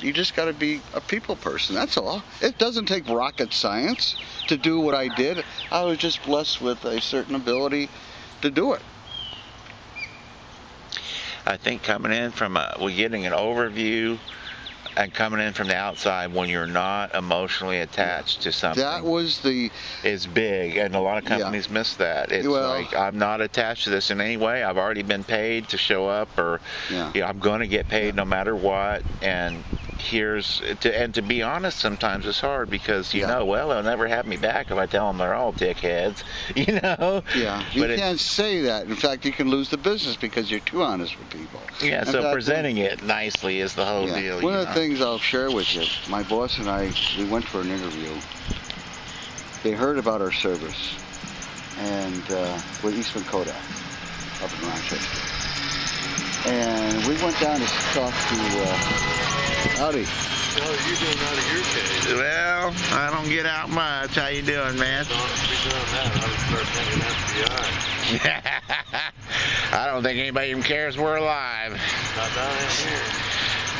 You just got to be a people person. That's all. It doesn't take rocket science to do what I did. I was just blessed with a certain ability to do it. I think coming in from we're getting an overview and coming in from the outside when you're not emotionally attached to something. That was the... is big, and a lot of companies miss that. It's like, I'm not attached to this in any way. I've already been paid to show up, or I'm going to get paid no matter what. And to be honest, sometimes it's hard because you know, well, they'll never have me back if I tell them they're all dickheads. You know. Yeah. You can't say that. In fact, you can lose the business because you're too honest with people. Yeah. So presenting it nicely is the whole deal. One of the things I'll share with you, my boss and I, we went for an interview. They heard about our service, and with Eastman Kodak up in Rochester. And we went down to talk to Howdy. How are you doing out of your case? Well, I don't get out much. How you doing, man? Don't be doing that. I would start thinking FBI. I don't think anybody even cares we're alive. Not down in here.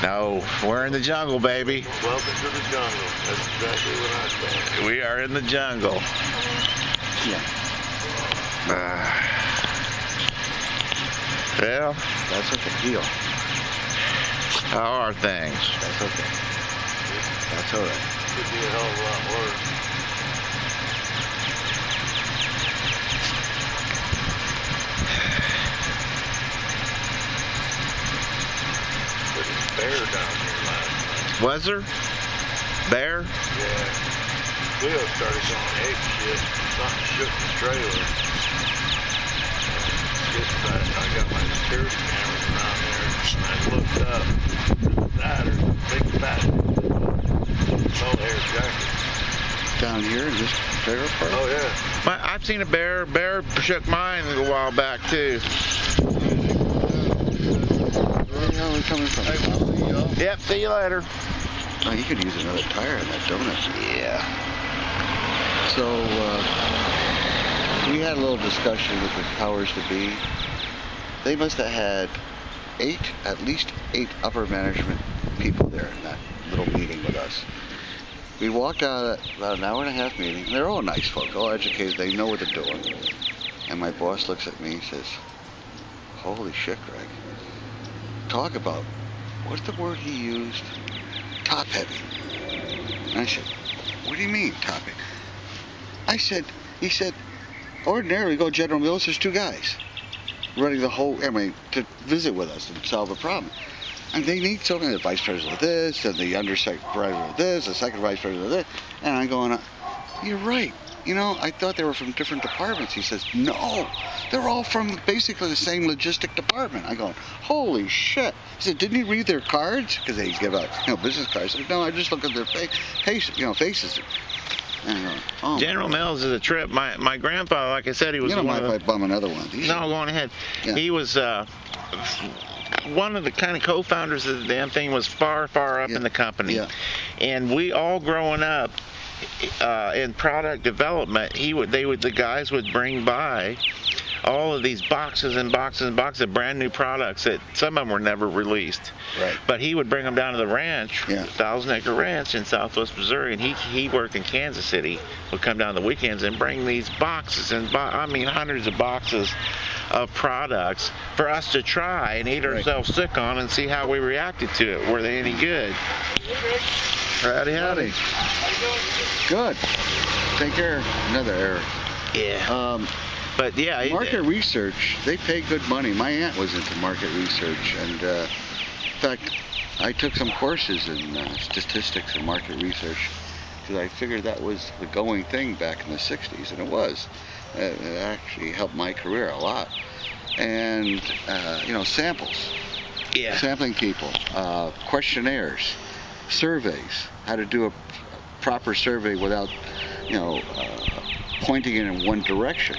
No, we're in the jungle, baby. Welcome to the jungle. That's exactly what I said. We are in the jungle. Yeah. Well, that's okay. Deal. How are things? That's okay. That's all right. Could be a hell of a lot worse. There's a bear down here last night. Was there? Bear? Yeah. Will started going ape shit. Something shook the trailer. I got my security cameras around there, and I looked up. That or big fat hair jacket. Down here in this trailer park? Oh yeah. I've seen a bear. Bear shook mine a while back too. Where the hell are we coming from? Hey, yep. See you later. Oh, you could use another tire in that donut. Yeah. So we had a little discussion with the powers to be. They must have had at least eight upper management people there in that little meeting with us. We walked out about an hour and a half meeting. They're all nice folk, all educated. They know what they're doing. And my boss looks at me and says, "Holy shit, Greg. Talk about, what's the word he used? Top heavy." And I said, "What do you mean, top heavy?" He said, ordinarily go to General Mills, there's two guys running the whole, to visit with us and solve a problem. And they need something, the vice president of this, and the undersecretary of this, the second vice president of this. And I'm going, you're right. You know, I thought they were from different departments. He says, no, they're all from basically the same logistic department. I'm going, holy shit. He said, didn't you read their cards? Because they give out, business cards. I said, no, I just look at their faces. Oh, General Mills is a trip. My grandfather, like I said, he was you don't mind if I bum another one. No, go on ahead. Yeah. He was one of the kind of co-founders of the damn thing. Was far up in the company, and we all growing up in product development. The guys would bring by all of these boxes and boxes and boxes of brand new products that some of them were never released. Right. But he would bring them down to the ranch, 1,000-acre ranch in Southwest Missouri, and he worked in Kansas City. Would come down the weekends and bring these boxes and hundreds of boxes of products for us to try and eat ourselves sick on and see how we reacted to it. Were they any good? Howdy. Good. Take care. Another error. Yeah. But yeah, market research, they pay good money. My aunt was into market research, and in fact, I took some courses in statistics and market research because I figured that was the going thing back in the 60s, and it was. It actually helped my career a lot. And, samples. Yeah. Sampling people, questionnaires, surveys, how to do a proper survey without, pointing it in one direction.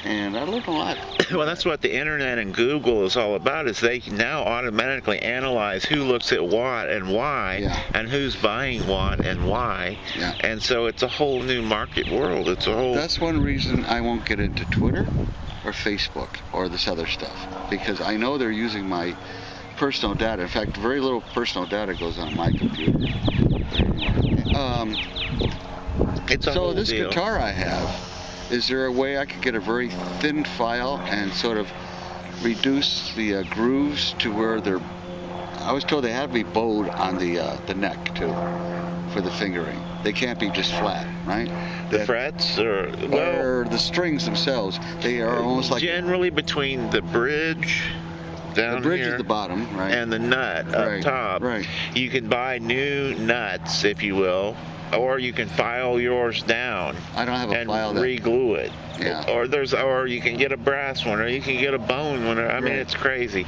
And I learned a lot. Well, that's what the internet and Google is all about, is they can now automatically analyze who looks at what and why, and who's buying what and why. Yeah. And so it's a whole new market world. That's one reason I won't get into Twitter or Facebook or this other stuff, because I know they're using my personal data. In fact, very little personal data goes on my computer. It's a so whole this deal. guitar I have, is there a way I could get a very thin file and sort of reduce the grooves to where they're, I was told they have to be bowed on the neck too, for the fingering. They can't be just flat, right? The frets, or the strings themselves, they are almost like generally between the bridge down the bridge here is the bottom, right? and the nut up top. Right. You can buy new nuts, if you will, or you can file yours down. I don't have a and file that re-glue it. Yeah. Or you can get a brass one, or you can get a bone one. I mean, it's crazy.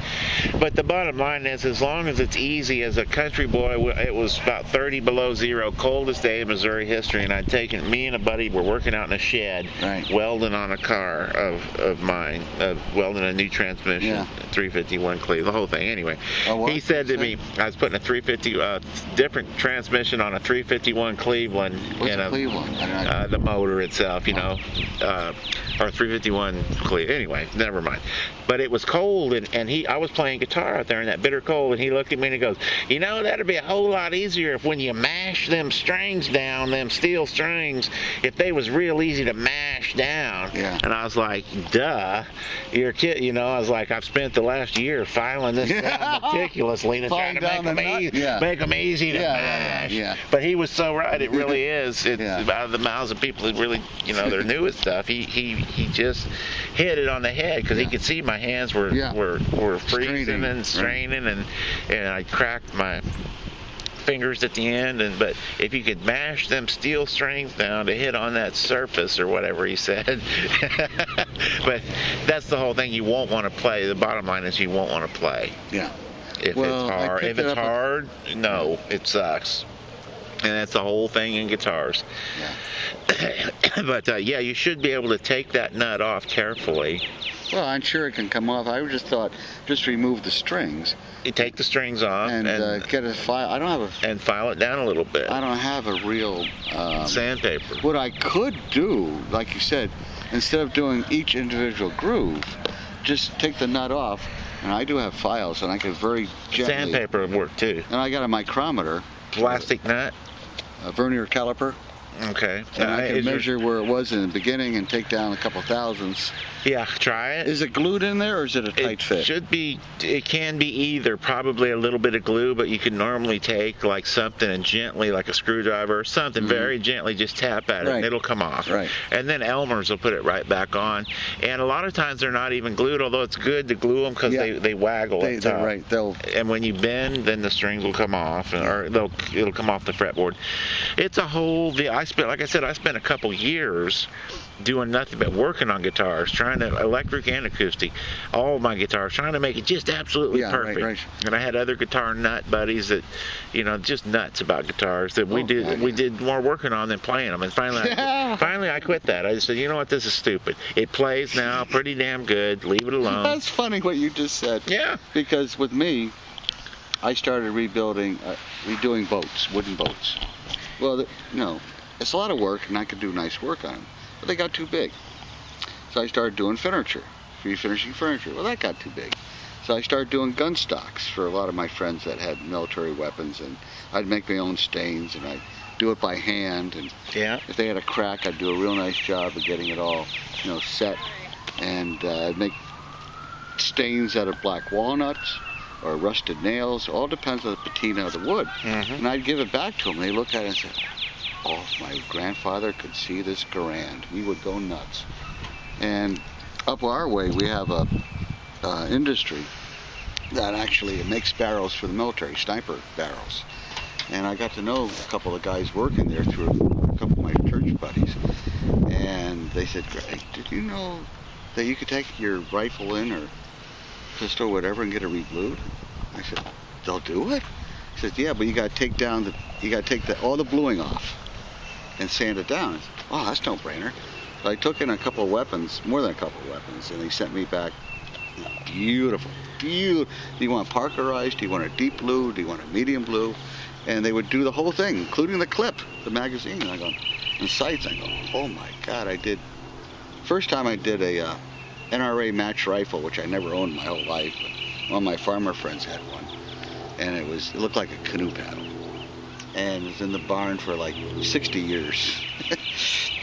But the bottom line is, as long as it's easy, as a country boy, it was about 30 below zero, coldest day in Missouri history, and I'd taken, me and a buddy were working out in a shed, welding on a car of mine, welding a new transmission, 351 Cleve, the whole thing. Anyway, he said to me, I was putting a 350 different transmission on a 351 Cleveland. What's a Cleveland? The motor itself, you know. Or 351 Cleve. Anyway, never mind. But it was cold, and I was playing guitar out there in that bitter cold, and he looked at me and he goes, you know, that'd be a whole lot easier if when you mash them strings down, them steel strings, if they was real easy to mash down. Yeah. And I was like, duh, you're kidding. You know, I was like, I've spent the last year filing this down meticulously to try to make them easy to mash. Yeah. But he was so right. It really is. It's out of the mouths of people that really, you know, they're new at stuff. He just hit it on the head, because he could see my hands were freezing and straining, and I cracked my fingers at the end. But if you could mash them steel strings down to hit on that surface, or whatever he said. But that's the whole thing. You won't want to play. The bottom line is, you won't want to play. Yeah. If it's hard, no, it sucks. And that's the whole thing in guitars. Yeah. But you should be able to take that nut off carefully. Well, I'm sure it can come off. I just thought, just remove the strings. You take the strings off and get a file. I don't have and file it down a little bit. I don't have a real sandpaper. What I could do, like you said, instead of doing each individual groove, just take the nut off. And I do have files, and I could very gently. Sandpaper would work too. And I got a micrometer. Plastic nut. A vernier caliper. Okay. And I can measure where it was in the beginning and take down a couple thousandths. Yeah, try it. Is it glued in there, or is it a tight fit? It should be. It can be either. Probably a little bit of glue, but you can normally take like something and gently, like a screwdriver or something, very gently, just tap at it, and it'll come off. Right. And then Elmer's will put it right back on. And a lot of times they're not even glued, although it's good to glue them, because they waggle at the top. Right. And when you bend, then the strings will come off, or it'll come off the fretboard. It's a whole. Like I said, I spent a couple years doing nothing but working on guitars, trying to electric and acoustic, all of my guitars, trying to make it just absolutely perfect. Right. And I had other guitar nut buddies that, you know, just nuts about guitars that we did more working on than playing them. And finally I quit that. I just said, you know what, this is stupid. It plays now pretty damn good. Leave it alone. That's funny what you just said. Yeah. Because with me, I started redoing boats, wooden boats. Well, it's a lot of work, and I could do nice work on them, but they got too big. So I started doing furniture, refinishing furniture. Well, that got too big. So I started doing gun stocks for a lot of my friends that had military weapons, and I'd make my own stains, and I'd do it by hand, and if they had a crack, I'd do a real nice job of getting it all, set, and I'd make stains out of black walnuts or rusted nails. All depends on the patina of the wood. And I'd give it back to them. They look at it and say, oh, if my grandfather could see this Garand, he would go nuts. And up our way, we have a industry that actually makes barrels for the military, sniper barrels. And I got to know a couple of guys working there through a couple of my church buddies. And they said, Greg, did you know that you could take your rifle in, or pistol, whatever, and get it re-glued? I said, they'll do it? He said, yeah, but you got to take all the bluing off and sand it down. I said, oh, that's no brainer. So I took in a couple of weapons, more than a couple of weapons, and they sent me back beautiful. Do you want parkerized? Do you want a deep blue? Do you want a medium blue? And they would do the whole thing, including the clip, the magazine. And I go, and sights. I go, oh my God! First time I did a NRA match rifle, which I never owned my whole life. But One of my farmer friends had one, and it looked like a canoe paddle, and it was in the barn for like 60 years.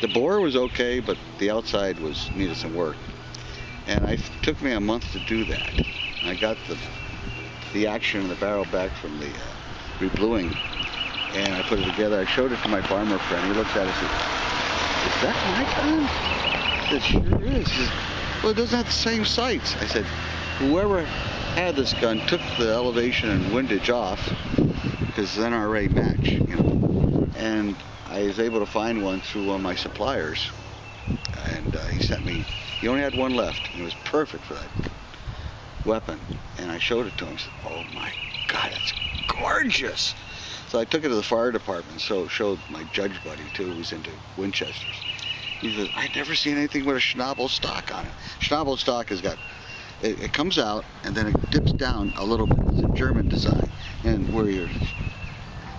The bore was okay, but the outside needed some work, and it took me a month to do that. And I got the action in the barrel back from the rebluing, and I put it together. I showed it to my farmer friend. He looked at it and said, "Is that my gun?" I said, "Sure is." He said, "Well, it doesn't have the same sights." I said, "Whoever had this gun took the elevation and windage off, because it's an NRA match, you know." And I was able to find one through one of my suppliers, and he only had one left, and it was perfect for that weapon. And I showed it to him. He said, "Oh my God, it's gorgeous." So I took it to the fire department, so showed my judge buddy too, who's into Winchesters. He says, "I've never seen anything with a Schnabel stock on it." Schnabel stock has got, it comes out and then it dips down a little bit. It's a German design, and where your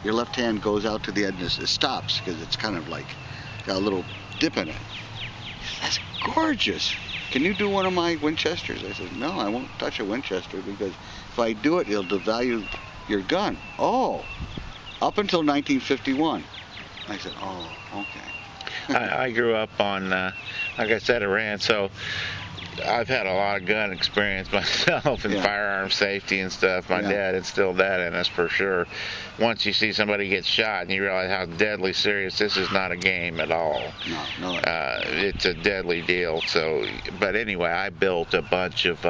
left hand goes out to the end, it stops because it's kind of like got a little dip in it. He said, "That's gorgeous. Can you do one of my Winchesters?" I said, "No, I won't touch a Winchester, because if I do it, it'll devalue your gun." "Oh, up until 1951. I said, "Oh, okay." I grew up on, like I said, Iran, so I've had a lot of gun experience myself and firearm safety and stuff. My dad instilled that in us for sure. Once you see somebody get shot and you realize how deadly serious, this is not a game at all. No. It's a deadly deal. So, but anyway, I built a bunch of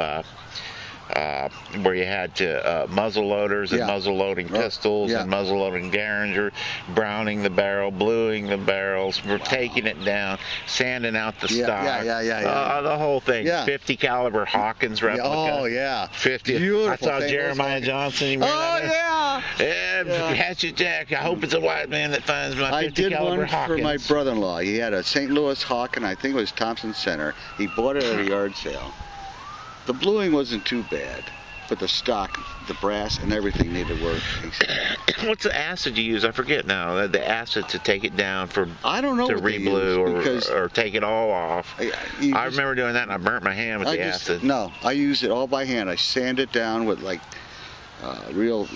where you had to muzzle loaders and muzzle loading pistols and muzzle loading Derringer, browning the barrel, bluing the barrels, we're taking it down, sanding out the stock, the whole thing. 50 caliber Hawkins replica. Oh yeah, 50. Beautiful. I saw Jeremiah Johnson. Yeah, Hatchet Jack. I hope it's a white man that finds my 50 caliber Hawkins. I did one for my brother-in-law. He had a St. Louis Hawken, I think it was Thompson Center. He bought it at a yard sale. The bluing wasn't too bad, but the stock, the brass, and everything needed work. What's the acid you use? I forget now. The acid to take it down for I don't know to re-blue or take it all off. I remember doing that, and I burnt my hand with the acid. No, I use it all by hand. I sand it down with like real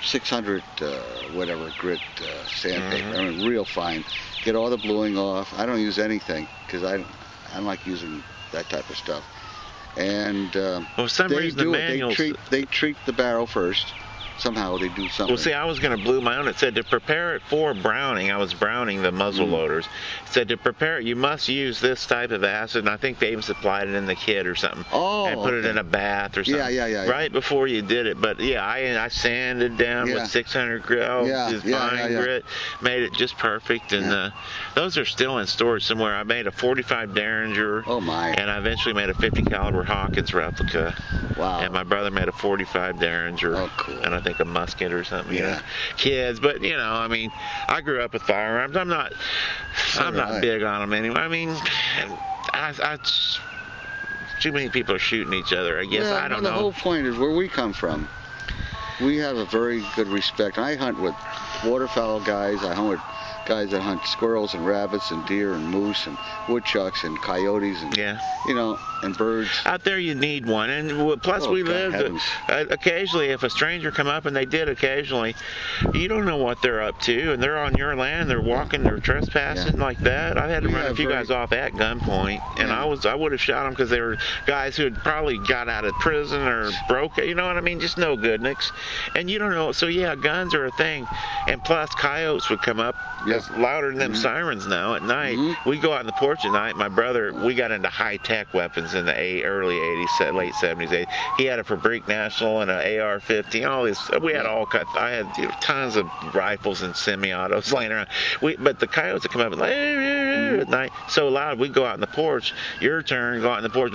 600 whatever grit sandpaper. I mean, real fine. Get all the bluing off. I don't use anything because I don't like using that type of stuff. And for some reason the manuals, they treat the barrel first. Somehow they do something. Well, see, I was going to blue my own. It said to prepare it for browning. I was browning the muzzle loaders. It said to prepare it, you must use this type of acid, and I think they even supplied it in the kit or something. Oh, and put it in a bath or something. Yeah. Right before you did it. But yeah, I sanded down with 600 grit, fine grit, made it just perfect. And those are still in storage somewhere. I made a 45 Derringer. Oh my! And I eventually made a 50 caliber Hawkins replica. Wow! And my brother made a 45 Derringer. Oh, cool. And I think a musket or something. You know, kids, but you know, I mean, I grew up with firearms. I'm not big on them anyway. I mean, too many people are shooting each other. I guess I don't know. The whole point is where we come from. We have a very good respect. I hunt with waterfowl guys. I hunt with guys that hunt squirrels and rabbits and deer and moose and woodchucks and coyotes and you know, and birds. Out there you need one, and plus we lived occasionally. If a stranger come up, and they did occasionally, you don't know what they're up to, and they're on your land. They're walking, they're trespassing like that. I had to run a few guys off at gunpoint, and I would have shot them because they were guys who had probably got out of prison or broke. You know what I mean? Just no good nicks, and you don't know. So yeah, guns are a thing, and plus coyotes would come up. It's louder than them sirens now at night. We go out on the porch at night. My brother, we got into high-tech weapons in the early 80s, late 70s. He had a Fabrique National and an AR-15. All these, we had all kinds. I had tons of rifles and semi-autos laying around. But the coyotes would come up and at night, so loud. We'd go out on the porch. Your turn, go out on the porch,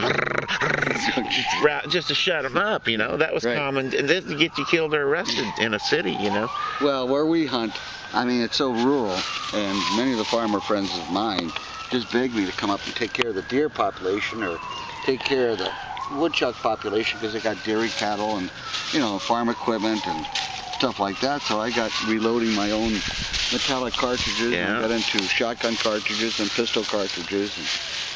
just to shut them up. You know, that was common. And then to get you killed or arrested in a city. You know. Well, where we hunt, I mean, it's so rural, and many of the farmer friends of mine just beg me to come up and take care of the deer population or take care of the woodchuck population because they got dairy cattle and, you know, farm equipment and stuff like that. So I got reloading my own metallic cartridges. And I got into shotgun cartridges and pistol cartridges.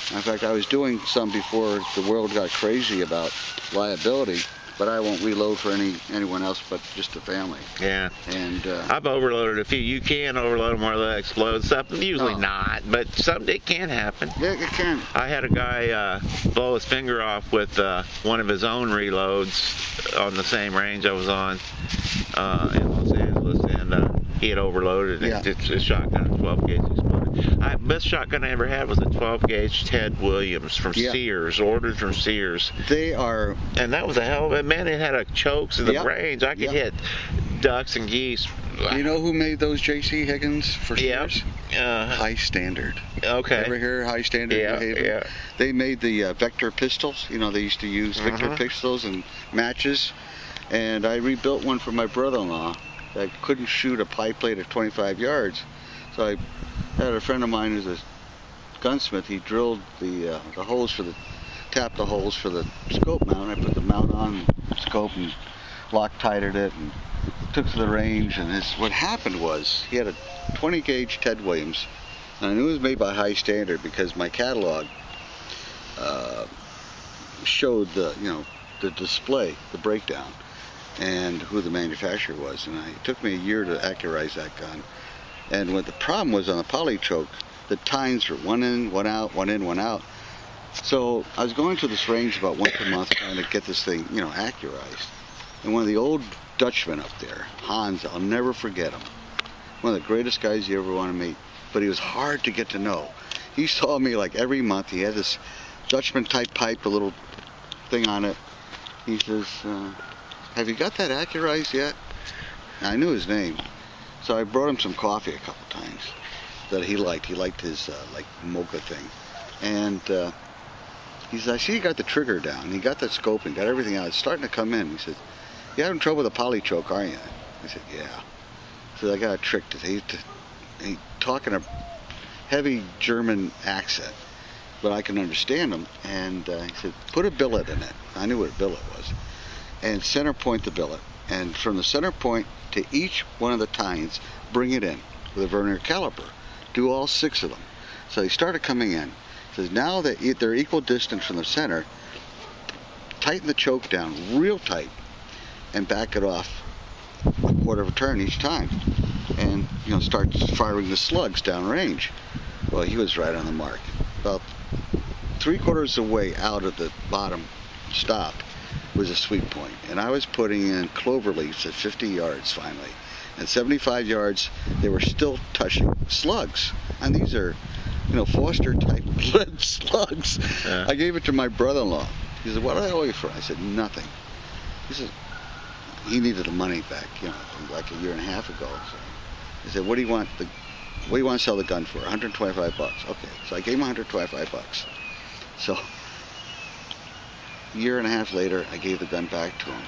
And in fact, I was doing some before the world got crazy about liability. but I won't reload for anyone else but just the family. Yeah. And I've overloaded a few. You can overload them where they explode. Something usually not, but something it can happen. Yeah, it can. I had a guy blow his finger off with one of his own reloads on the same range I was on in Los Angeles, and he had overloaded it. Yeah. His shotgun, 12 gauge exploded. Best shotgun I ever had was a 12 gauge Ted Williams from Sears, ordered from Sears. They are, and that was a hell of a man. It had a chokes in the range. I could hit ducks and geese. You know who made those, J.C. Higgins for Sears? High Standard. Okay. Ever hear High Standard? Yeah. They made the Vector pistols. You know, they used to use Vector pistols and matches. And I rebuilt one for my brother-in-law. I couldn't shoot a pipe plate at 25 yards. So I had a friend of mine who's a gunsmith. He drilled the holes for tapped the holes for the scope mount. I put the mount on the scope and Loctited it and took to the range. And what happened was he had a 20 gauge Ted Williams. And I knew it was made by High Standard because my catalog showed the display, the breakdown, and who the manufacturer was. And it took me a year to accurize that gun. And what the problem was on the polychoke, the tines were one in, one out, one in, one out. So I was going to this range about once a month trying to get this thing, accurized. And one of the old Dutchmen up there, Hans, I'll never forget him. One of the greatest guys you ever want to meet. But he was hard to get to know. He saw me like every month. He had this Dutchman type pipe, a little thing on it. He says, have you got that accurized yet? And I knew his name. So I brought him some coffee a couple times that he liked. He liked his mocha thing. And he said, I see you got the trigger down. He got that scope and got everything out. It's starting to come in. He said, you having trouble with the polychoke, aren't you? I said, yeah. He said, I got a trick. He's talking a heavy German accent, but I can understand him. And he said, put a billet in it. I knew what a billet was. And center point the billet. And from the center point to each one of the tines, bring it in with a vernier caliper. Do all 6 of them. So he started coming in. He says, now that they're equal distance from the center, tighten the choke down real tight and back it off a quarter of a turn each time. And, start firing the slugs downrange. Well, he was right on the mark. About 3/4 of the way out of the bottom stop was a sweet point. And I was putting in clover leaves at 50 yards finally. And 75 yards, they were still touching slugs. And these are, Foster type lead slugs. Yeah. I gave it to my brother-in-law. He said, what do I owe you for? I said, nothing. He said, he needed the money back, like a year and a half ago. So he said, what do you want to sell the gun for? 125 bucks. Okay. So I gave him 125 bucks. So a year and a half later, I gave the gun back to him.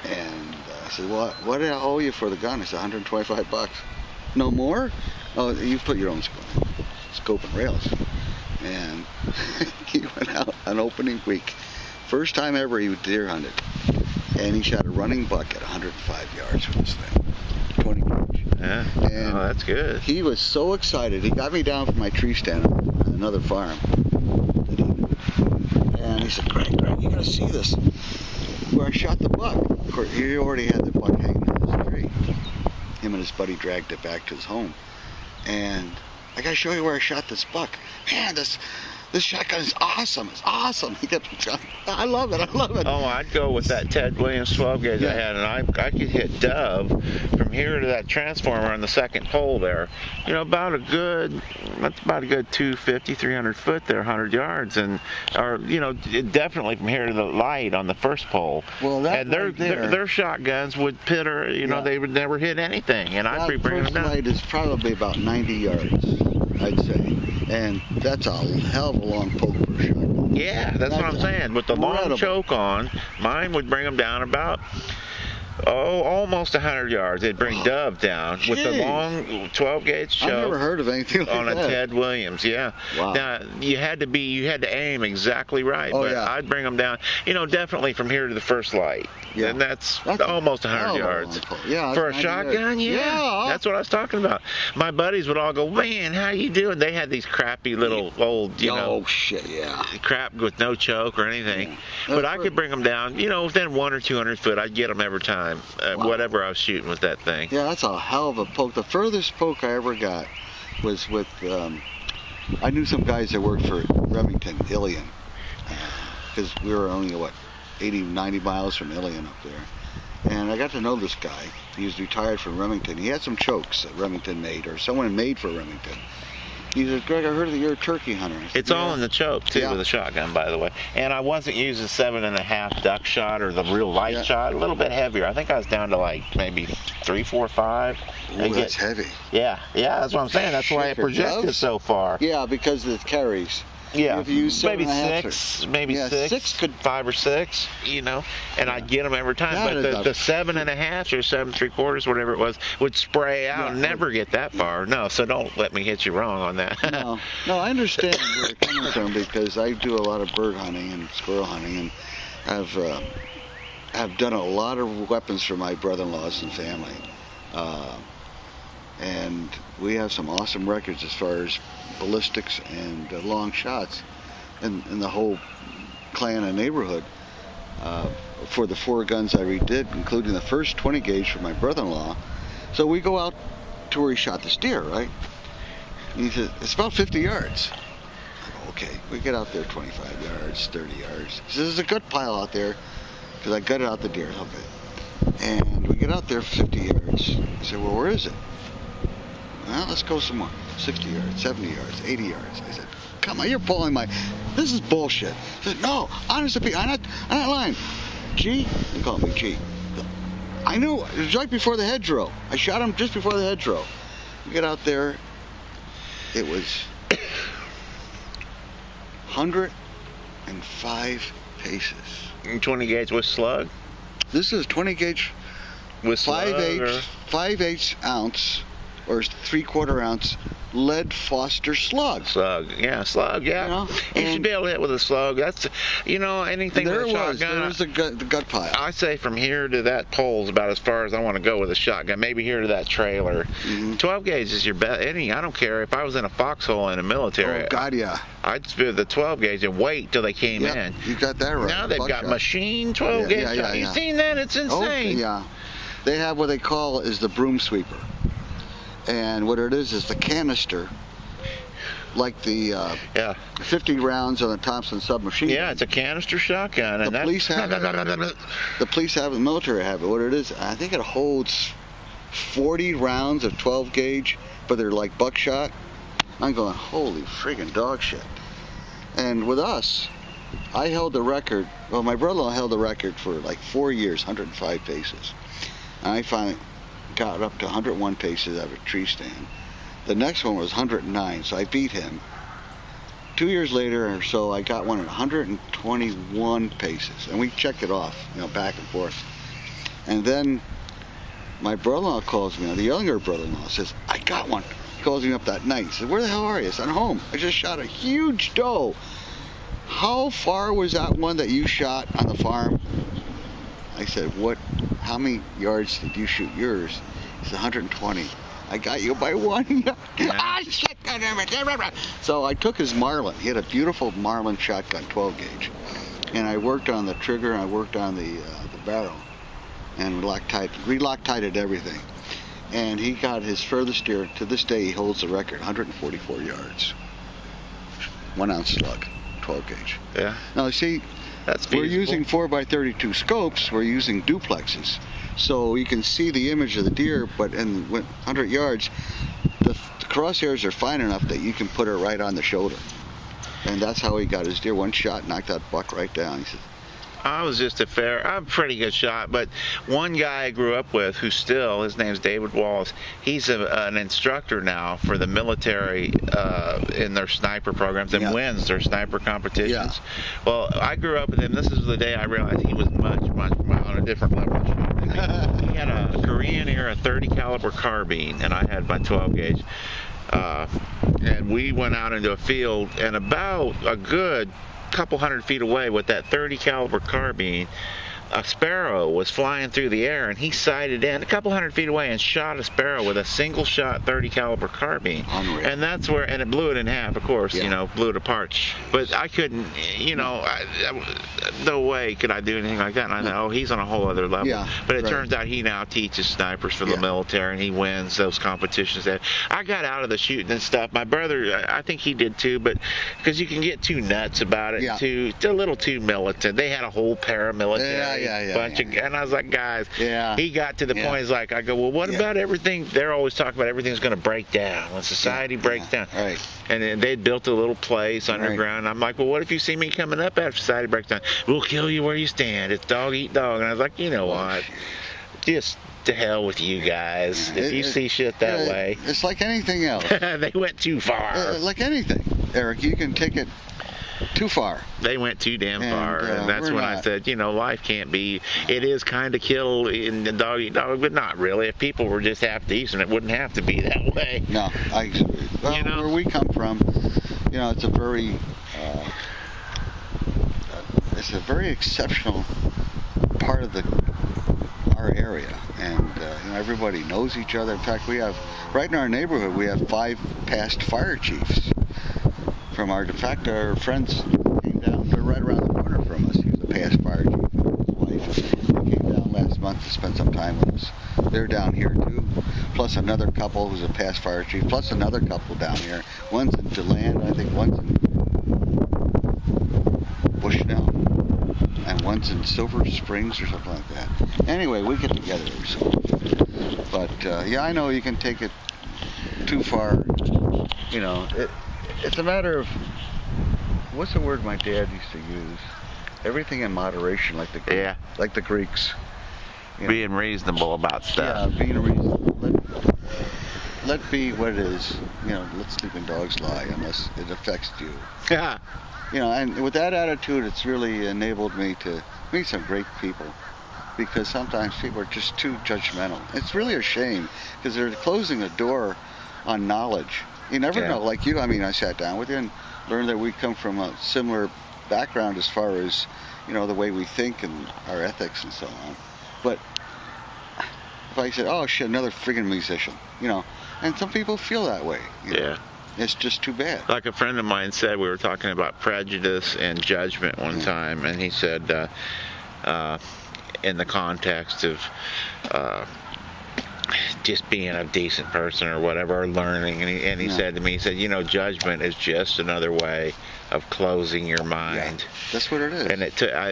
And I said, well, what did I owe you for the gun? I said, 125 bucks. No more? Oh, you put your own scope and rails. And he went out on opening week. First time ever he deer hunted. And he shot a running buck at 105 yards with this thing. 20 gauge. Yeah. And that's good. He was so excited. He got me down from my tree stand on another farm. And he said, Greg, you gotta see this. Where I shot the buck. Of course, he already had the buck hanging in his tree. Him and his buddy dragged it back to his home. And I gotta show you where I shot this buck. Man, this shotgun is awesome. It's awesome. He kept shouting, I love it. Oh, I'd go with that Ted Williams 12 gauge I had, and I could hit dove from here to that transformer on the second pole there. That's about a good 250, 300 foot there, 100 yards, or definitely from here to the light on the first pole. Well, that and their shotguns would pitter, they would never hit anything, and I'd be bringing them down. That first light is probably about 90 yards, I'd say, and that's a hell of a long poke for a shotgun. Yeah, that's what I'm saying. With the long choke on, mine would bring them down about Oh, almost 100 yards. They'd bring dove down with the long 12 gauge choke. I've never heard of anything like on that. a Ted Williams, yeah. Wow. Now you had to aim exactly right, but yeah. I'd bring them down. Definitely from here to the first light. Yeah. And that's almost 100 yards. Yeah, For a shotgun, yeah. That's what I was talking about. My buddies would all go, "Man, how you doing?" They had these crappy little old, oh shit, yeah. crap with no choke or anything. Yeah. But I could bring them down, within 100 or 200 foot. I'd get them every time, whatever I was shooting with that thing. Yeah, that's a hell of a poke. The furthest poke I ever got was with, I knew some guys that worked for Remington, Ilion, because we were only, 80, 90 miles from Ilion up there. And I got to know this guy. He was retired from Remington. He had some chokes that Remington made, or someone made for Remington. He said, "Greg, I heard that you're a turkey hunter." Said, it's all in the choke, too, with a shotgun, by the way. And I wasn't using 7.5 duck shot or the real light shot, a little bit heavier. I think I was down to maybe 3, 4, 5. Oh, that's heavy. Yeah, that's what I'm saying. That's why it projected so far. Yeah, because it carries. Yeah, if you use maybe 6, maybe 6, 5 or 6, and I'd get them every time. But the 7.5 or 7 3/4, whatever it was, would spray out and never get that far. No, so don't let me hit you wrong on that. No, I understand where you're coming from, because I do a lot of bird hunting and squirrel hunting, and have done a lot of weapons for my brother-in-laws and family. And we have some awesome records as far as ballistics and long shots in the whole clan and neighborhood for the 4 guns I redid, including the first 20 gauge for my brother-in-law. So we go out to where he shot this deer, right? And he said, "It's about 50 yards. I go, "Okay." We get out there 25 yards, 30 yards. He says, "There's a gut pile out there," because I gutted out the deer. Okay. And we get out there 50 yards. I said, "Well, where is it?" "Well, let's go some more." 60 yards, 70 yards, 80 yards. I said, "Come on, you're pulling this is bullshit." He said, "No, honest to be, I'm not lying. G," he called me G. "I knew, it was right before the hedgerow. I shot him just before the hedgerow." We get out there, it was 105 paces. 20 gauge with slug? This is 20 gauge with 5/8 ounce or 3/4 ounce lead Foster slug. Slug, yeah. You should be able to hit with a slug. That's, anything with a shotgun. There was the gut pile. I say from here to that pole is about as far as I want to go with a shotgun. Maybe here to that trailer. 12 gauge is your best. I don't care if I was in a foxhole in the military. Oh God, yeah. I'd spit the 12 gauge and wait till they came in. You got that right. Now they've got machine 12 gauge. Have you seen that? It's insane. Yeah. They have what they call is the broom sweeper. And what it is the canister, like the 50 rounds on the Thompson submachine gun. Yeah, it's a canister shotgun. The police have it. The police have it. The military have it. What it is, I think it holds 40 rounds of 12 gauge, but they're like buckshot. I'm going, holy friggin' dog shit. And with us, I held the record. Well, my brother-in-law held the record for 4 years, 105 paces. And I finally got up to 101 paces out of a tree stand. The next one was 109, so I beat him. 2 years later or so, I got one at 121 paces, and we checked it off, back and forth. And then my brother-in-law calls me, the younger brother-in-law says, "I got one." He calls me up that night. He says, "Where the hell are you?" I said, "I'm home. I just shot a huge doe." "How far was that one that you shot on the farm?" I said, "How many yards did you shoot yours?" He said, 120. "I got you by 1 yard." Ah, shit. So I took his Marlin. He had a beautiful Marlin shotgun, 12 gauge. And I worked on the trigger, and I worked on the barrel. And re-Loctited everything. And he got his furthest deer. To this day, he holds the record, 144 yards. 1 ounce slug, 12 gauge. Yeah. Now, see, we're using 4x32 scopes. We're using duplexes, so you can see the image of the deer. But in 100 yards, the crosshairs are fine enough that you can put it right on the shoulder. And that's how he got his deer. One shot knocked that buck right down. He said, I was just I'm a pretty good shot, but one guy I grew up with who still, his name's David Wallace, he's an instructor now for the military in their sniper programs and wins their sniper competitions. Yeah. Well, I grew up with him. This is the day I realized he was much on a different level of shooting. He had a Korean era 30 caliber carbine, and I had my 12 gauge. And we went out into a field, and about a good couple 100 feet away with that 30 caliber carbine, a sparrow was flying through the air, and he sighted in a couple 100 feet away and shot a sparrow with a single shot 30 caliber carbine. Unreal. And that's where, and it blew it in half, of course, you know, blew it apart. But I couldn't, you know, no way could I do anything like that. And I thought, oh, he's on a whole other level. Yeah, but it turns out he now teaches snipers for the military, and he wins those competitions. That I got out of the shooting and stuff. My brother, I think he did too, but because you can get too nuts about it, a little too militant. They had a whole paramilitary. And I was like, guys, he got to the point, he's like, I go, well, what about everything? They're always talking about everything's going to break down when society breaks down. Right. And then they'd built a little place underground. I'm like, well, what if you see me coming up after society breaks down? We'll kill you where you stand. It's dog eat dog. And I was like, you know what? Just to hell with you guys. If you see shit that way. It's like anything else. They went too far. Like anything, Eric, you can take it too far. They went too damn far, and that's when I said, you know, life can't be. It is kind of kill in the dog eat dog, but not really. If people were just half decent, it wouldn't have to be that way. No, well, you know, where we come from, you know, it's a very exceptional part of our area, and you know, everybody knows each other. In fact, we have right in our neighborhood, we have 5 past fire chiefs. From our friends came down. They're right around the corner from us. He was a past fire chief and his wife. They came down last month to spend some time with us. They're down here too. Plus another couple who's a past fire chief. Plus another couple down here. One's in DeLand, I think. One's in Bushnell, and one's in Silver Springs or something like that. Anyway, we get together every so often. But yeah, I know you can take it too far. You know. It's a matter of, what's the word my dad used to use? Everything in moderation, like the Greeks. You know? Being reasonable about stuff. Yeah, being reasonable. Let be what it is. You know, let sleeping dogs lie unless it affects you. Yeah. You know, and with that attitude, it's really enabled me to meet some great people. Because sometimes people are just too judgmental. It's really a shame, because they're closing the door on knowledge. You never know. Like you, I mean, I sat down with you and learned that we come from a similar background as far as, you know, the way we think and our ethics and so on. But if I said, oh shit, another friggin' musician, you know, and some people feel that way. You know? It's just too bad. Like a friend of mine said, we were talking about prejudice and judgment one time, and he said, in the context of just being a decent person or whatever, or learning, and he said to me, he said, you know, judgment is just another way of closing your mind. Yeah, that's what it is. And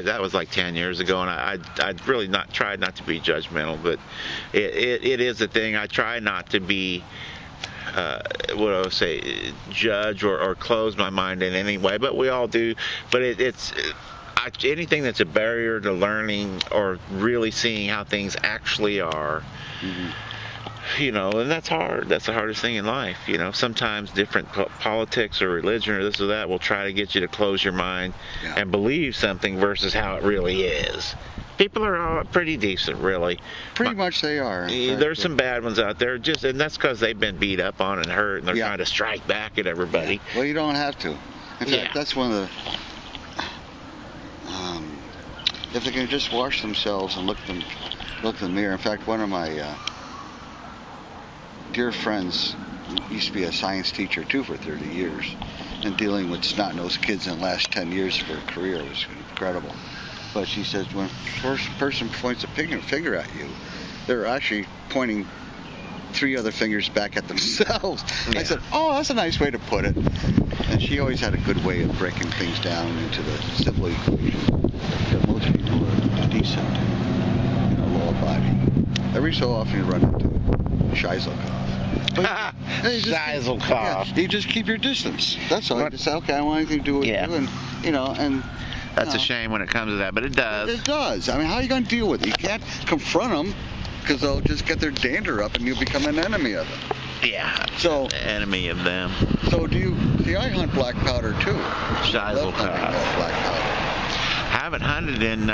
that was like 10 years ago, and I'd really tried not to be judgmental, but it is a thing. I try not to be what I would say, judge or close my mind in any way, but we all do. But anything that's a barrier to learning or really seeing how things actually are, you know, and that's hard. That's the hardest thing in life. You know, sometimes different politics or religion or this or that will try to get you to close your mind and believe something versus how it really is. People are all pretty decent, really. Pretty much they are. There's some bad ones out there, and that's because they've been beat up on and hurt, and they're trying to strike back at everybody. Yeah. Well, you don't have to. In fact, that's one of the... if they can just wash themselves and look in the mirror. In fact, one of my dear friends used to be a science teacher too for 30 years, and dealing with snot-nosed kids in the last 10 years of her career was incredible. But she says when first person points a finger at you, they're actually pointing 3 other fingers back at themselves. Yeah. I said, oh, that's a nice way to put it. And she always had a good way of breaking things down into the simple equation that most people are decent, you know, law-abiding. Every so often you run into Scheisselkopf. Scheisselkopf. You just keep your distance. That's all. You just say, okay, I don't want anything to do with you, and you know, and That's a shame when it comes to that, but it does. It does. I mean, how are you going to deal with it? You can't confront them because they'll just get their dander up and you'll become an enemy of them. Yeah. So enemy of them. So do you? See, I hunt black powder too. Sizable powder. Black powder. Haven't hunted in.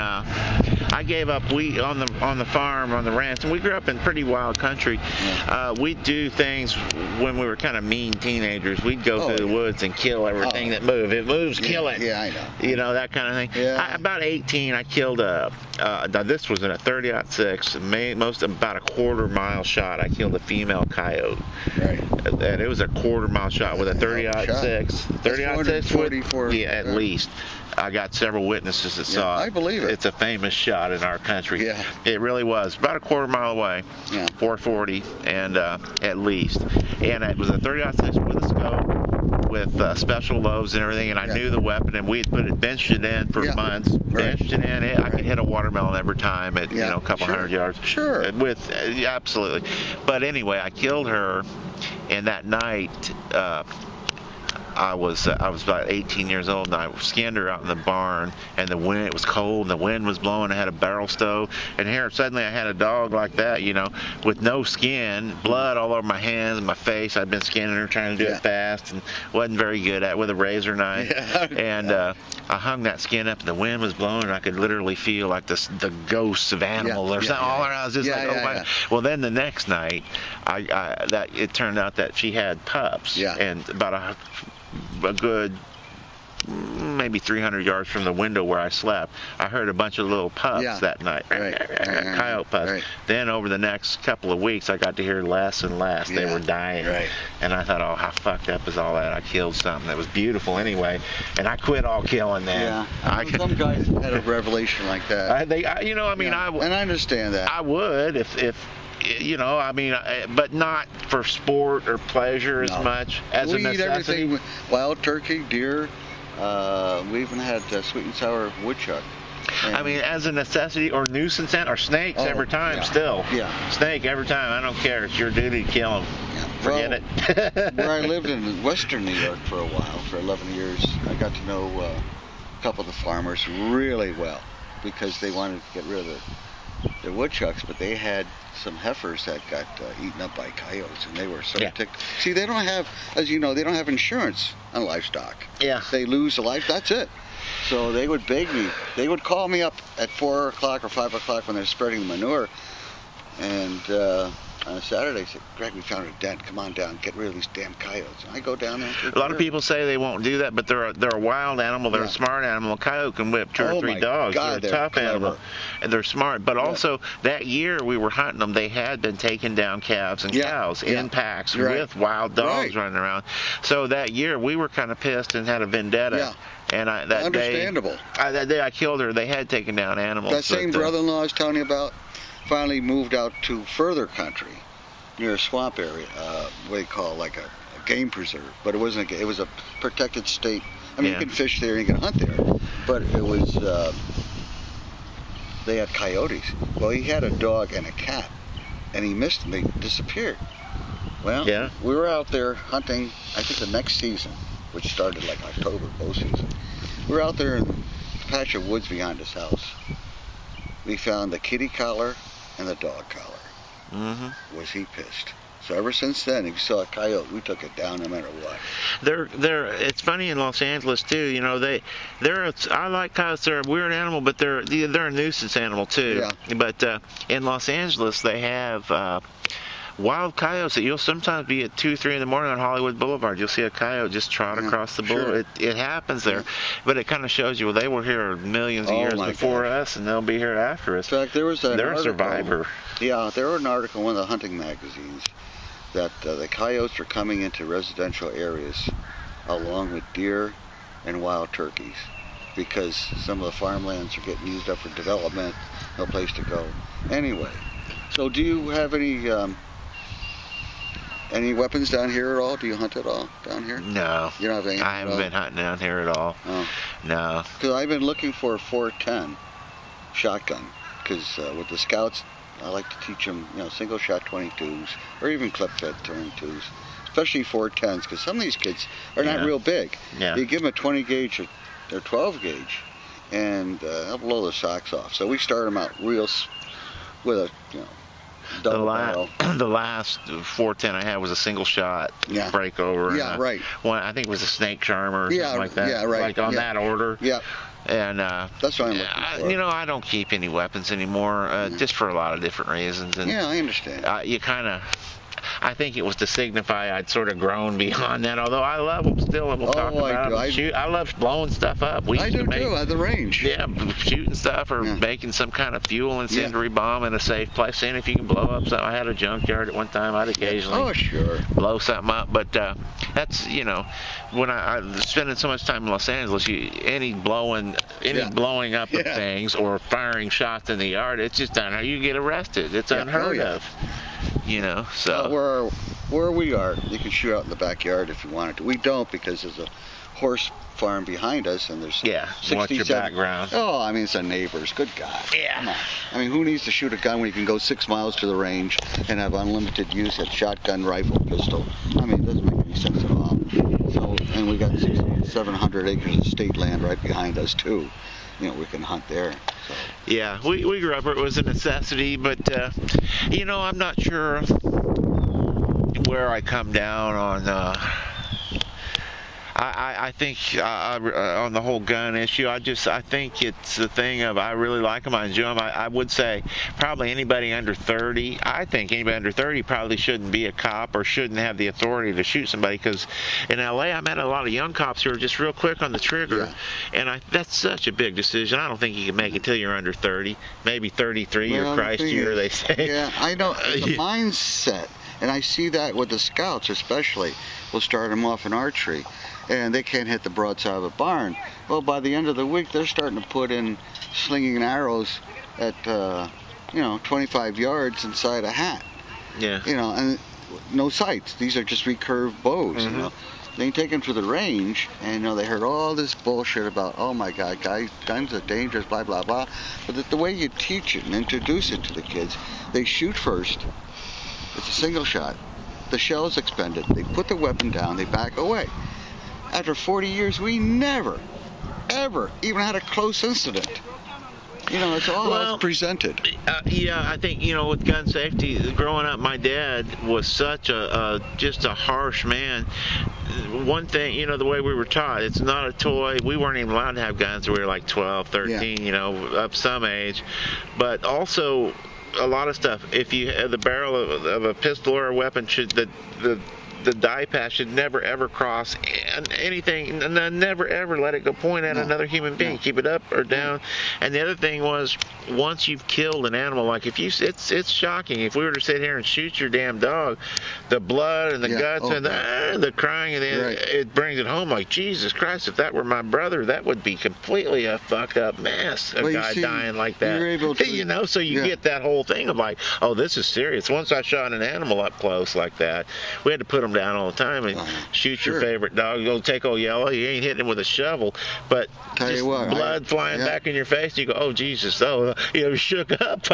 I gave up wheat on the farm, on the ranch, and we grew up in pretty wild country. Yeah. We'd do things when we were kind of mean teenagers. We'd go through the woods and kill everything that moved. If it moves, kill it. Yeah, I know. You know, that kind of thing. Yeah. About 18, I killed this was in a 30-06, about a quarter-mile shot. I killed a female coyote. Right. And it was a quarter-mile shot with a 30-06. 30-06, yeah, at least. I got several witnesses that saw it. I believe it. It's a famous shot in our country. Yeah. It really was. About a quarter mile away. Yeah. 440 and at least. And it was a 30-06 with a scope, with special loaves and everything. And I knew the weapon, and we had benched it in for months. Right. Benched it in. I could hit a watermelon every time at a couple hundred yards. Sure. Absolutely. But anyway, I killed her, and that night. I was about 18 years old, and I skinned her out in the barn, and it was cold, and the wind was blowing. I had a barrel stove, and here suddenly I had a dog like that, with no skin, blood all over my hands and my face. I'd been skinning her, trying to do it fast, and wasn't very good at it with a razor knife. Yeah. And I hung that skin up, and the wind was blowing, and I could literally feel like the ghosts of animals or something all around. I was just like, oh my God. Well, then the next night, it turned out that she had pups, and about a good maybe 300 yards from the window where I slept, I heard a bunch of little pups that night. Coyote pups. Right. Then over the next couple of weeks, I got to hear less and less. They were dying. Right. And I thought, oh, how fucked up is all that? I killed something that was beautiful anyway, and I quit all killing then. Yeah. Some guys had a revelation like that. And I understand that. I would if but not for sport or pleasure as much as a necessity. We eat everything, wild turkey, deer. We even had sweet and sour woodchuck. As a necessity or nuisance or snakes every time still. Yeah. Snake every time. I don't care. It's your duty to kill them. Yeah. Forget it. Where I lived in western New York for a while, for 11 years, I got to know a couple of the farmers really well because they wanted to get rid of the woodchucks, but they had some heifers that got eaten up by coyotes, and they were so ticked. See, they don't have, as you know, they don't have insurance on livestock. Yeah. They lose the life, that's it. So they would beg me. They would call me up at 4 o'clock or 5 o'clock when they're spreading the manure, and on a Saturday, said, Greg, we found a den. Come on down, get rid of these damn coyotes. And I go down there. A lot of people say they won't do that, but they're a wild animal. They're a smart animal. A coyote can whip 2 or 3 dogs. God, they're a tough animal, and they're smart. But also that year we were hunting them, they had been taking down calves and cows in packs with wild dogs running around. So that year we were kind of pissed and had a vendetta. Yeah. And that day I killed her. They had taken down animals. That same brother-in-law I was telling you about finally moved out to further country near a swamp area, what they call like a game preserve, but it wasn't it was a protected state. I mean, you can fish there, you can hunt there, but it was they had coyotes. Well, he had a dog and a cat, and he missed them. They disappeared. Well, we were out there hunting, I think the next season, which started like October, bow season. We were out there in a patch of woods behind his house. We found the kitty collar and the dog collar. Mm-hmm. Was he pissed? So ever since then, if you saw a coyote, we took it down no matter what. It's funny in Los Angeles too. I like coyotes. They're a weird animal, but they're a nuisance animal too. Yeah. But in Los Angeles, they have wild coyotes that you'll sometimes be at 2, 3 in the morning on Hollywood Boulevard. You'll see a coyote just trot across the boulevard. It happens there, but it kind of shows you, they were here millions of years before us, and they'll be here after us. In fact, there was they're a survivor. Yeah, there was an article in one of the hunting magazines that the coyotes are coming into residential areas along with deer and wild turkeys because some of the farmlands are getting used up for development, no place to go. Anyway, so do you have any weapons down here at all? Do you hunt at all down here? No. You don't have any? I haven't been hunting down here at all. Oh. No. Because I've been looking for a 410 shotgun. Because with the scouts, I like to teach them, single shot 22s or even clip fed 22s, especially 410s. Because some of these kids are not real big. Yeah. You give them a 20 gauge or 12 gauge, and I'll blow the socks off. So we start them out real with a, double barrel. The last 410 I had was a single shot breakover. Yeah, right. One, I think it was a snake charmer or something like that. Yeah, right. Like on that order. Yeah. And that's what I'm looking for. I don't keep any weapons anymore, just for a lot of different reasons. And, yeah, I understand. You kind of, I think it was to signify I'd sort of grown beyond that. Although I love them still, and we'll talk about them. I love blowing stuff up. I do too at the range. Yeah, shooting stuff or making some kind of fuel incendiary bomb in a safe place. Seeing if you can blow up something. I had a junkyard at one time. I'd occasionally blow something up, but that's when I spending so much time in Los Angeles, any blowing up of things or firing shots in the yard, it's just unheard. You get arrested. It's unheard of. So where we are, you can shoot out in the backyard if you wanted to. We don't, because there's a horse farm behind us, and there's 67. Watch your background. Oh, I mean, it's a neighbor's. Good God. Yeah. Come on. I mean, who needs to shoot a gun when you can go 6 miles to the range and have unlimited use at shotgun, rifle, pistol? I mean, it doesn't make any sense at all. So, and we got 700 acres of state land right behind us too. We can hunt there. So. Yeah, we grew up where it was a necessity, but I'm not sure where I come down on. I think on the whole gun issue, I think it's the thing of I really like them. I enjoy them. I would say probably anybody under 30. I think anybody under 30 probably shouldn't be a cop or shouldn't have the authority to shoot somebody, because in LA I met a lot of young cops who are just real quick on the trigger, and that's such a big decision. I don't think you can make it till you're under 30, maybe 33 or Christ year, they say. Yeah, I know. It's a mindset, and I see that with the scouts especially. We'll start them off in archery, and they can't hit the broadside of a barn. Well, by the end of the week, they're starting to put in slinging arrows at 25 yards inside a hat. Yeah. And no sights. These are just recurved bows. Mm-hmm. They take them to the range, and they heard all this bullshit about, oh my God, guns are dangerous, blah blah blah. But the way you teach it and introduce it to the kids, they shoot first. It's a single shot. The shell is expended. They put the weapon down. They back away. After 40 years, we never, ever even had a close incident. It's all presented. I think, with gun safety, growing up, my dad was such just a harsh man. One thing, the way we were taught, it's not a toy. We weren't even allowed to have guns until we were like 12, 13, up some age. But also, a lot of stuff, if you have the barrel of a pistol or a weapon, the die path should never ever cross anything, and never ever let it go point at another human being. Keep it up or down. And the other thing was, once you've killed an animal, like it's shocking. If we were to sit here and shoot your damn dog, the blood and the guts and the crying, and it brings it home like, Jesus Christ, if that were my brother, that would be completely a fucked up mess. A guy dying like that. You're able to, so you get that whole thing of like, oh, this is serious. Once I shot an animal up close like that, we had to put them down all the time and shoot your favorite dog. Go take old Yellow. You ain't hitting him with a shovel, but just blood flying back in your face. You go, oh Jesus! Oh, shook up.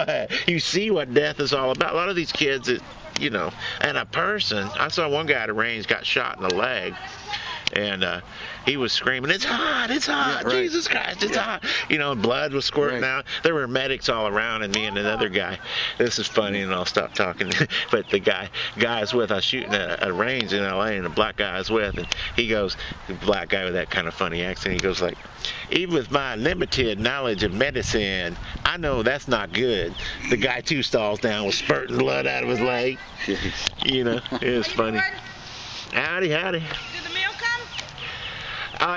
You see what death is all about. A lot of these kids, and a person. I saw one guy at a range got shot in the leg. And he was screaming, it's hot, Jesus Christ, it's hot. And blood was squirting out. There were medics all around, and me and another guy. This is funny, and I'll stop talking. But the guy I was with, I was shooting at a range in LA, and the black guy I was with, and he goes, the black guy with that kind of funny accent, he goes like, even with my limited knowledge of medicine, I know that's not good. The guy 2 stalls down was spurting blood out of his leg. It was funny. Howdy.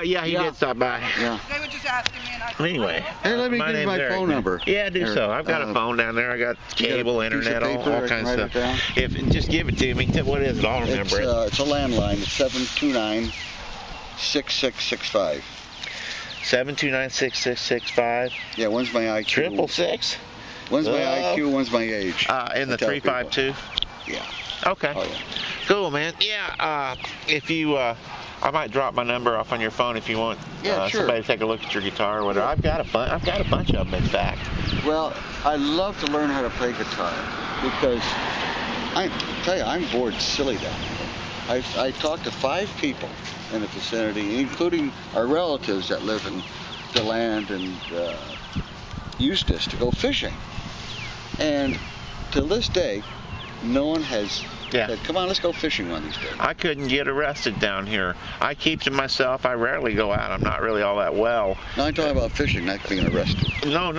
Yeah, he did stop by. Yeah. They were just asking me, and I anyway. Hey, let me give you my phone number. Yeah, do so. I've got a phone down there. I got cable, internet, all kinds of stuff. Just give it to me. What is it? I'll remember it. It's a landline. It's 729-6665. 729-6665. Yeah, one's my IQ. 666. One's my IQ, one's my age. In the 352. Yeah. Okay. Oh, yeah. Cool, man. Yeah. If you. I might drop my number off on your phone if you want somebody to take a look at your guitar or whatever. I've got a bunch of them, in fact. Well, I love to learn how to play guitar because I tell you, I'm bored silly down here. I talked to 5 people in the vicinity, including our relatives that live in DeLand and Eustis to go fishing. And to this day, no one has said, come on, let's go fishing one of these days. I couldn't get arrested down here. I keep to myself. I rarely go out. I'm not really all that well. No, I'm talking about fishing, not being arrested. No.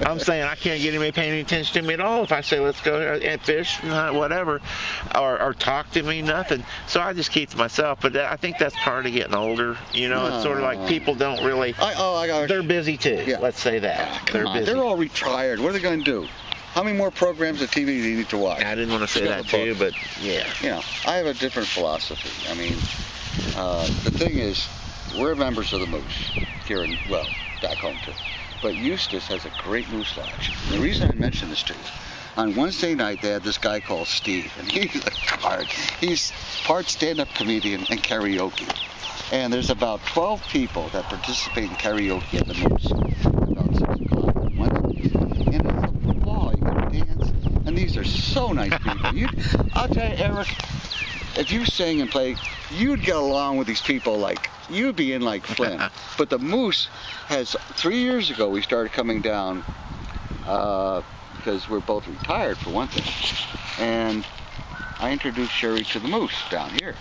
I'm saying I can't get anybody paying any attention to me at all if I say, let's go and fish, whatever, or talk to me, nothing. So I just keep to myself. But I think that's part of getting older. You know, it's sort of like people don't really, they're busy too. Yeah. Let's say that. They're busy. They're all retired. What are they going to do? How many more programs of TV do you need to watch? I didn't want to say that to you, but yeah. You know, I have a different philosophy. I mean, the thing is, we're members of the Moose here in, well, back home too. But Eustis has a great Moose Lodge. And the reason I mention this to you, on Wednesday night they had this guy called Steve, and he's part stand-up comedian and karaoke. And there's about 12 people that participate in karaoke at the Moose. About 6 o'clock on Wednesdays. And it's a ball. You can dance. And these are so nice people. I'll tell you, Eric, if you sang and played, you'd get along with these people like, you'd be in like Flynn. But the Moose has, 3 years ago, we started coming down because we're both retired for one thing. And I introduced Sherry to the Moose down here.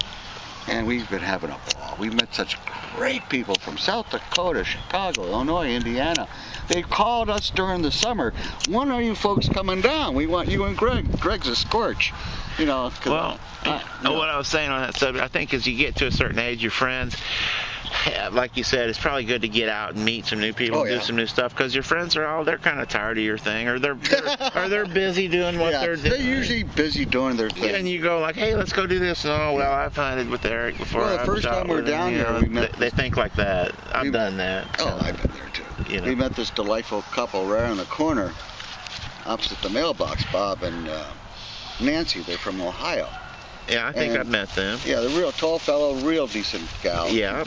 And we've been having a ball. We've met such great people from South Dakota, Chicago, Illinois, Indiana. They called us during the summer. When are you folks coming down? We want you and Greg. Greg's a scorch. You know. Well, what I was saying on that subject, I think as you get to a certain age, your friends, like you said, it's probably good to get out and meet some new people, do some new stuff, because your friends they're kind of tired of your thing, or they're busy doing what they're doing. They're usually busy doing their thing. And you go like, hey, let's go do this. And well, I've hunted with Eric before. Well, the first time we were down here, they think like that. I've done that. Oh, I've been there too. You know. We met this delightful couple right on the corner, opposite the mailbox, Bob and Nancy. They're from Ohio. Yeah, I think I've met them. Yeah, the real tall fellow, real decent gal. Yeah.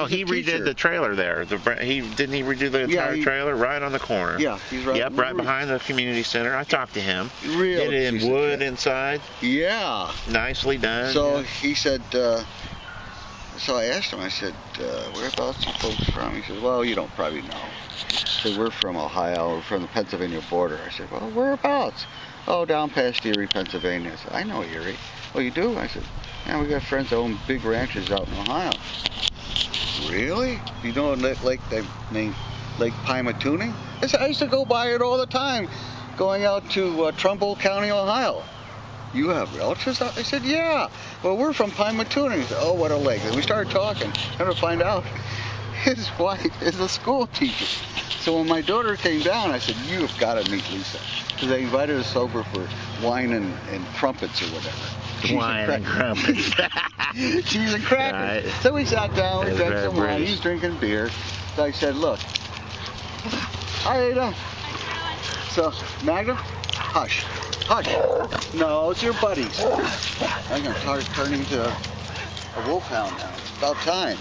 He redid the trailer there. Didn't he redo the entire trailer right on the corner? Yeah, he's right. Yep, right behind the community center. I talked to him. Real did it in wood inside. Yeah. Nicely done. So he said, so I asked him, I said, whereabouts you folks from? He said, well, you don't probably know. I said, we're from Ohio, we're from the Pennsylvania border. I said, well, whereabouts? Oh, down past Erie, Pennsylvania. I said, I know Erie. Oh, you do? I said, yeah, we got friends that own big ranches out in Ohio. Really? You know Lake Pymatuning? I said, I used to go by it all the time, going out to Trumbull County, Ohio. You have relatives out? I said, yeah. Well, we're from Pymatuning. He said, oh, what a lake. And we started talking. Come to find out, his wife is a school teacher. So when my daughter came down, I said, you've got to meet Lisa. Because they invited us over for wine and crumpets or whatever. Wine and crumpets. Cheese and crackers. Right. So we sat down, we drank some wine, he's drinking beer. So I said, look, hi Ada. So, Magda, hush. Hush. No, it's your buddies. I'm going to start turning to a wolfhound now. It's about time.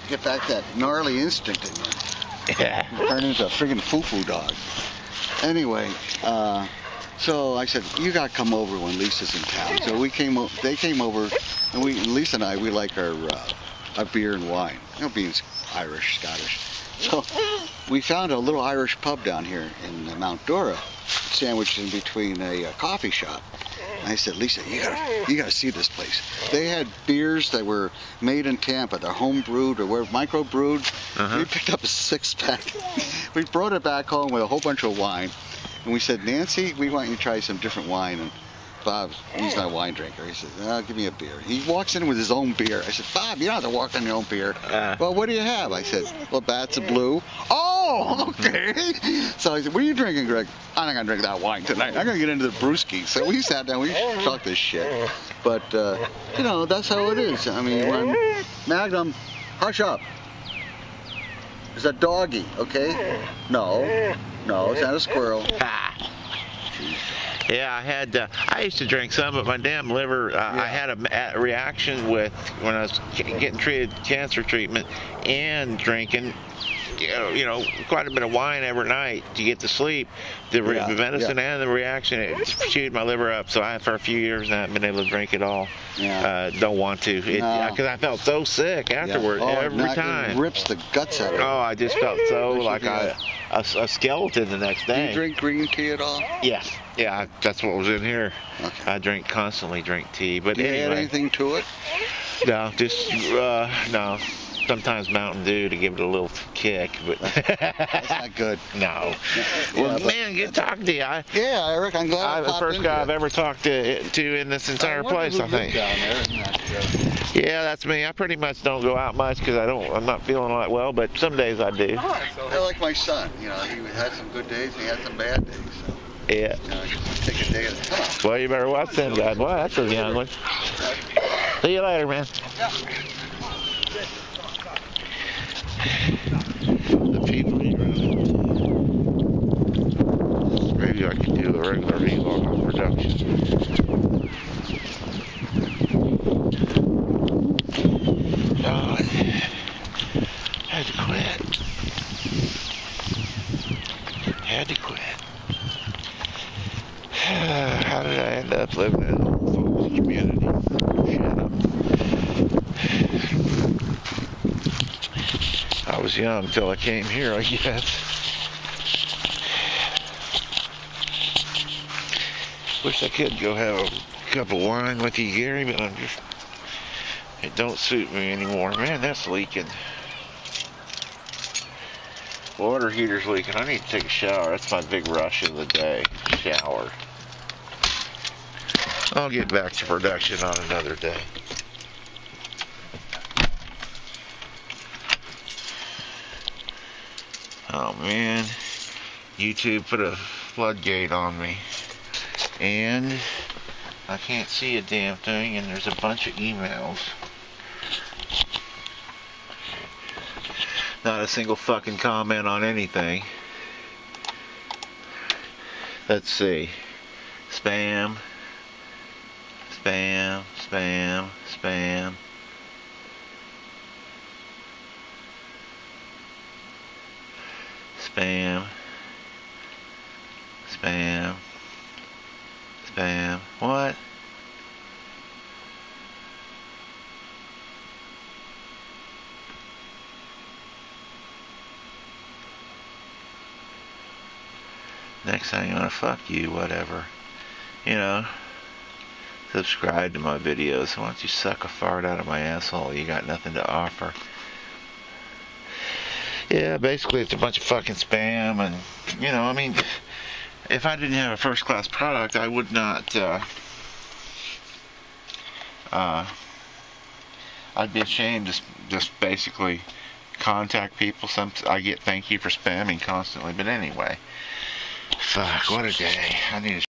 Get back that gnarly instinct in you. Yeah. Turn into a friggin' foo-foo dog. Anyway, so I said, you got to come over when Lisa's in town. So they came over, and Lisa and I, we like our beer and wine. You know, being Irish, Scottish. So we found a little Irish pub down here in Mount Dora, sandwiched in between a coffee shop. And I said, Lisa, you gotta see this place. They had beers that were made in Tampa. They're home brewed or were micro brewed. We picked up a 6-pack. We brought it back home with a whole bunch of wine. And we said, Nancy, we want you to try some different wine. And Bob, he's not a wine drinker. He said, give me a beer. He walks in with his own beer. I said, Bob, you don't have to walk on your own beer. Well, what do you have? I said, Labatt's a Blue. Oh, okay. So I said, what are you drinking, Greg? I'm not going to drink that wine tonight. I'm going to get into the brewski. So we sat down. We talked this shit. But, you know, that's how it is. I mean, when Magnum, hush up. It's a doggy, okay? No, it's not a squirrel. Yeah, I used to drink some, but my damn liver, I had a reaction with when I was getting treated, cancer treatment, and drinking. you know, quite a bit of wine every night to get to sleep. The medicine and the reaction, it chewed my liver up. So for a few years now, I haven't been able to drink it all. Don't want to, because I felt so sick afterward every time. It rips the guts out of it. Oh, I just felt so like a skeleton the next day. Do you drink green tea at all? Yes. Yeah, that's what was in here. Okay. I constantly drink tea. But do you anyway, add anything to it? No, just no. Sometimes Mountain Dew to give it a little kick, but that's not good. No. Well, man, good talking to you. Yeah, Eric, I'm glad I'm the first guy I've ever talked to in this entire place, I think. Down there, isn't that, yeah, that's me. I pretty much don't go out much because I'm not feeling all that well, but some days I do. They're like my son. You know, he had some good days, and he had some bad days. So. Yeah. You know, take a day at a time. Well, you better watch them guys. Boy, that's a young one. See you later, man. The people here. Maybe I could do a regular vlog on production. Oh, I had to quit. Had to quit. How did I end up living in an old folks community? Shut up. I was young until I came here, I guess. Wish I could go have a cup of wine with you, Gary, but it don't suit me anymore. Man, that's leaking. Water heater's leaking. I need to take a shower. That's my big rush of the day. Shower. I'll get back to production on another day. Oh man, YouTube put a floodgate on me, and I can't see a damn thing, and there's a bunch of emails. Not a single fucking comment on anything. Let's see. Spam. Spam, spam, spam. Spam. Spam. Spam. What? Next thing, I'm gonna fuck you, whatever. You know, subscribe to my videos. Why don't you suck a fart out of my asshole? You got nothing to offer. Yeah, basically it's a bunch of fucking spam, and, you know, I mean, if I didn't have a first-class product, I would not, I'd be ashamed to just basically contact people. I get thank you for spamming constantly, but anyway. Fuck, what a day. I need to